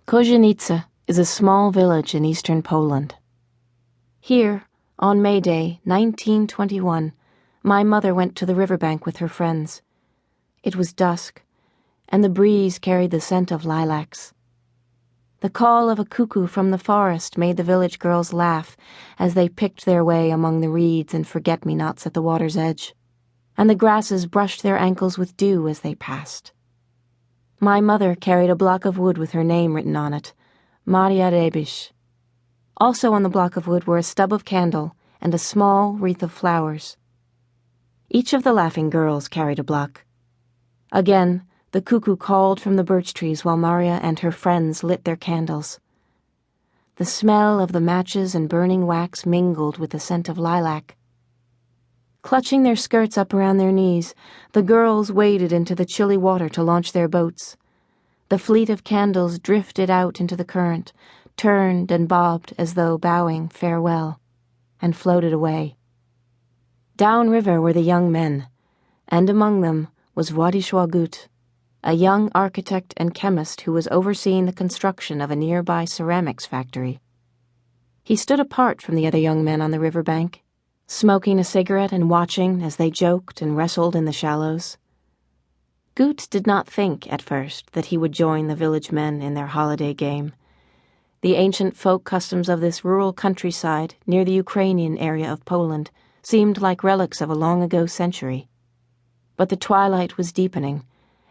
Kozienice is a small village in eastern Poland. Here, on May Day, 1921, my mother went to the riverbank with her friends. It was dusk, and the breeze carried the scent of lilacs. The call of a cuckoo from the forest made the village girls laugh as they picked their way among the reeds and forget-me-nots at the water's edge, and the grasses brushed their ankles with dew as they passed. My mother carried a block of wood with her name written on it, Maria Rebisz. Also on the block of wood were a stub of candle and a small wreath of flowers. Each of the laughing girls carried a block. Again, the cuckoo called from the birch trees while Maria and her friends lit their candles. The smell of the matches and burning wax mingled with the scent of lilac. Clutching their skirts up around their knees, the girls waded into the chilly water to launch their boats. The fleet of candles drifted out into the current, turned and bobbed as though bowing farewell, and floated away. Downriver were the young men, and among them was Władysław Gut, a young architect and chemist who was overseeing the construction of a nearby ceramics factory. He stood apart from the other young men on the riverbank, smoking a cigarette and watching as they joked and wrestled in the shallows. Gut did not think, at first, that he would join the village men in their holiday game. The ancient folk customs of this rural countryside near the Ukrainian area of Poland seemed like relics of a long-ago century. But the twilight was deepening,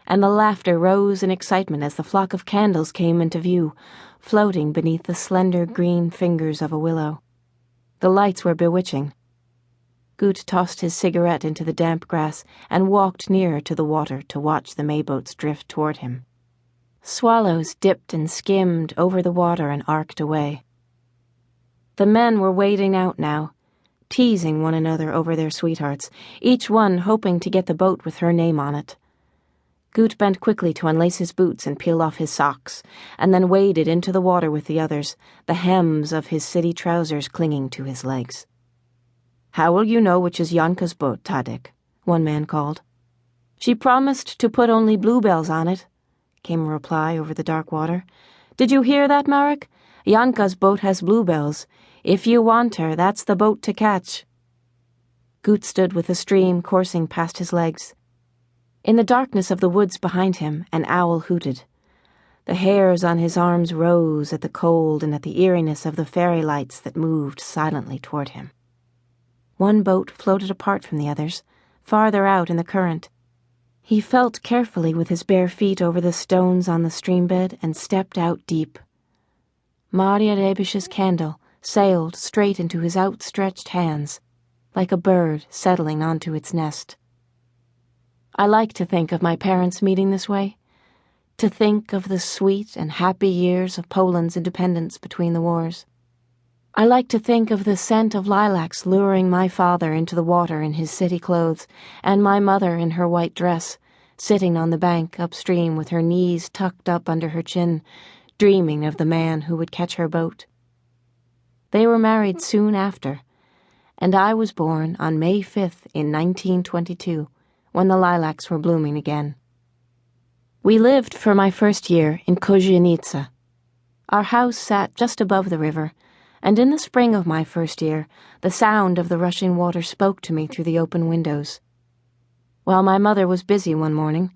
and the laughter rose in excitement as the flock of candles came into view, floating beneath the slender green fingers of a willow. The lights were bewitching. Gut tossed his cigarette into the damp grass and walked nearer to the water to watch the mayboats drift toward him. Swallows dipped and skimmed over the water and arced away. The men were wading out now, teasing one another over their sweethearts, each one hoping to get the boat with her name on it. Gut bent quickly to unlace his boots and peel off his socks, and then waded into the water with the others, the hems of his city trousers clinging to his legs. "How will you know which is Janka's boat, Tadek?" one man called. "She promised to put only bluebells on it," came a reply over the dark water. "Did you hear that, Marek? Janka's boat has bluebells. If you want her, that's the boat to catch." Gut stood with the stream coursing past his legs. In the darkness of the woods behind him, an owl hooted. The hairs on his arms rose at the cold and at the eeriness of the fairy lights that moved silently toward him. One boat floated apart from the others, farther out in the current. He felt carefully with his bare feet over the stones on the streambed and stepped out deep. Maria Rebisz's candle sailed straight into his outstretched hands, like a bird settling onto its nest. I like to think of my parents meeting this way, to think of the sweet and happy years of Poland's independence between the wars. I like to think of the scent of lilacs luring my father into the water in his city clothes, and my mother in her white dress, sitting on the bank upstream with her knees tucked up under her chin, dreaming of the man who would catch her boat. They were married soon after, and I was born on May 5th in 1922, when the lilacs were blooming again. We lived for my first year in Kozienice. Our house sat just above the river, and in the spring of my first year, the sound of the rushing water spoke to me through the open windows. While my mother was busy one morning,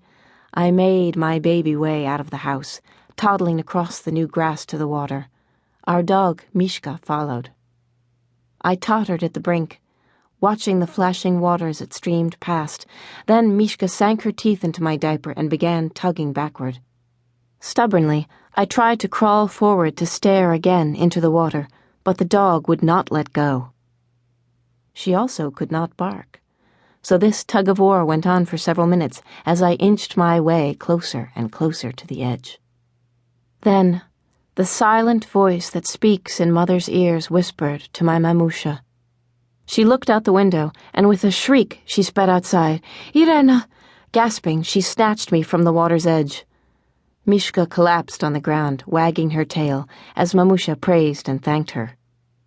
I made my baby way out of the house, toddling across the new grass to the water. Our dog, Miszka, followed. I tottered at the brink, watching the flashing water as it streamed past. Then Miszka sank her teeth into my diaper and began tugging backward. Stubbornly, I tried to crawl forward to stare again into the water, but the dog would not let go. She also could not bark, so this tug-of-war went on for several minutes as I inched my way closer and closer to the edge. Then, the silent voice that speaks in mother's ears whispered to my Mamusha. She looked out the window, and with a shriek she sped outside. "Irena!" Gasping, she snatched me from the water's edge. Miszka collapsed on the ground, wagging her tail, as Mamusha praised and thanked her.